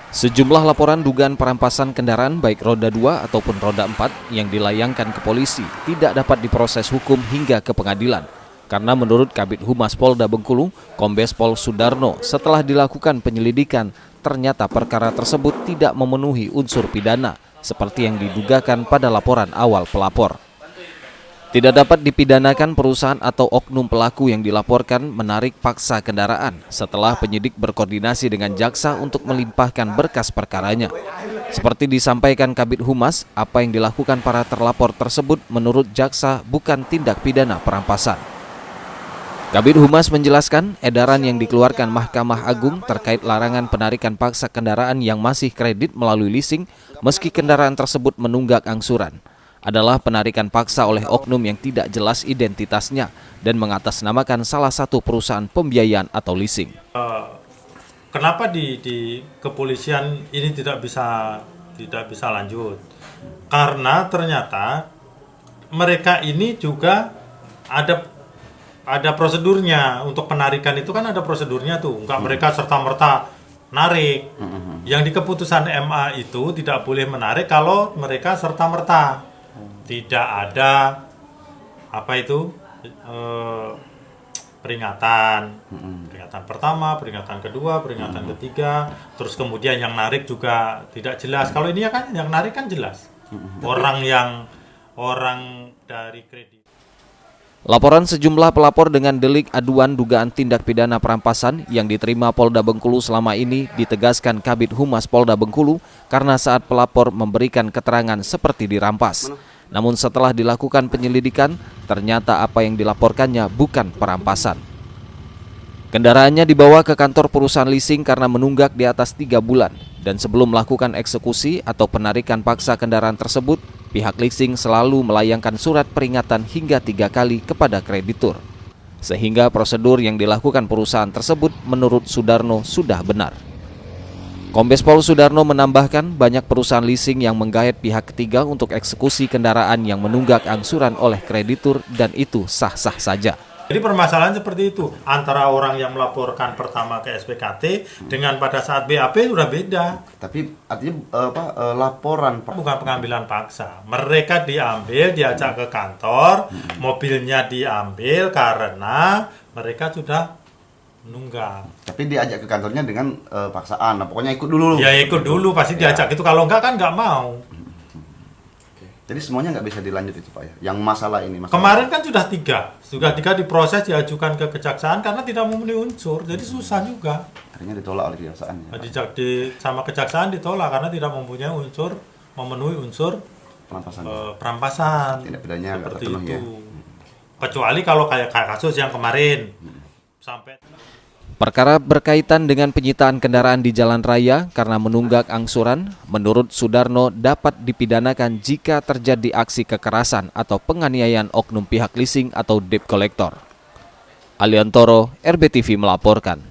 Sejumlah laporan dugaan perampasan kendaraan baik roda 2 ataupun roda 4 yang dilayangkan ke polisi tidak dapat diproses hukum hingga ke pengadilan. Karena menurut Kabid Humas Polda Bengkulu, Kombes Pol Sudarno, setelah dilakukan penyelidikan, ternyata perkara tersebut tidak memenuhi unsur pidana, seperti yang didugakan pada laporan awal pelapor. Tidak dapat dipidanakan perusahaan atau oknum pelaku yang dilaporkan menarik paksa kendaraan setelah penyidik berkoordinasi dengan jaksa untuk melimpahkan berkas perkaranya. Seperti disampaikan Kabid Humas, apa yang dilakukan para terlapor tersebut menurut jaksa bukan tindak pidana perampasan. Kabid Humas menjelaskan edaran yang dikeluarkan Mahkamah Agung terkait larangan penarikan paksa kendaraan yang masih kredit melalui leasing meski kendaraan tersebut menunggak angsuran adalah penarikan paksa oleh oknum yang tidak jelas identitasnya dan mengatasnamakan salah satu perusahaan pembiayaan atau leasing. Kenapa di kepolisian ini tidak bisa lanjut? Karena ternyata mereka ini juga ada prosedurnya untuk penarikan itu kan ada prosedurnya tuh, enggak mereka serta-merta narik. Yang di keputusan MA itu tidak boleh menarik kalau mereka serta-merta. Tidak ada peringatan pertama, peringatan kedua, peringatan ketiga, terus kemudian yang narik juga tidak jelas. Kalau ini ya kan yang narik kan jelas. Orang dari kredit. Laporan sejumlah pelapor dengan delik aduan dugaan tindak pidana perampasan yang diterima Polda Bengkulu selama ini ditegaskan Kabid Humas Polda Bengkulu karena saat pelapor memberikan keterangan seperti dirampas. Namun setelah dilakukan penyelidikan, ternyata apa yang dilaporkannya bukan perampasan. Kendaraannya dibawa ke kantor perusahaan leasing karena menunggak di atas 3 bulan. Dan sebelum melakukan eksekusi atau penarikan paksa kendaraan tersebut, pihak leasing selalu melayangkan surat peringatan hingga 3 kali kepada kreditur. Sehingga prosedur yang dilakukan perusahaan tersebut menurut Sudarno sudah benar. Kombes Pol Sudarno menambahkan banyak perusahaan leasing yang menggait pihak ketiga untuk eksekusi kendaraan yang menunggak angsuran oleh kreditur dan itu sah-sah saja. Jadi permasalahan seperti itu antara orang yang melaporkan pertama ke SPKT dengan pada saat BAP sudah beda. Tapi artinya laporan bukan pengambilan paksa. Mereka diajak ke kantor, mobilnya diambil karena mereka sudah menunggak. Tapi diajak ke kantornya dengan paksaan. Nah, pokoknya ikut dulu. Ya ikut dulu pasti diajak itu. Kalau enggak kan nggak mau. Jadi semuanya nggak bisa dilanjut itu Pak ya? Yang masalah ini. Kemarin kan sudah tiga diproses diajukan ke kejaksaan karena tidak memenuhi unsur. Jadi susah juga. Akhirnya ditolak oleh kejaksaan ya? Sama kejaksaan ditolak karena tidak mempunyai memenuhi unsur perampasan. Tidak pidananya nggak seperti terpenuhi itu. ya? Kecuali kalau kayak kasus yang kemarin sampai. Perkara berkaitan dengan penyitaan kendaraan di jalan raya karena menunggak angsuran, menurut Sudarno dapat dipidanakan jika terjadi aksi kekerasan atau penganiayaan oknum pihak leasing atau debt collector. Aliantoro, RBTV melaporkan.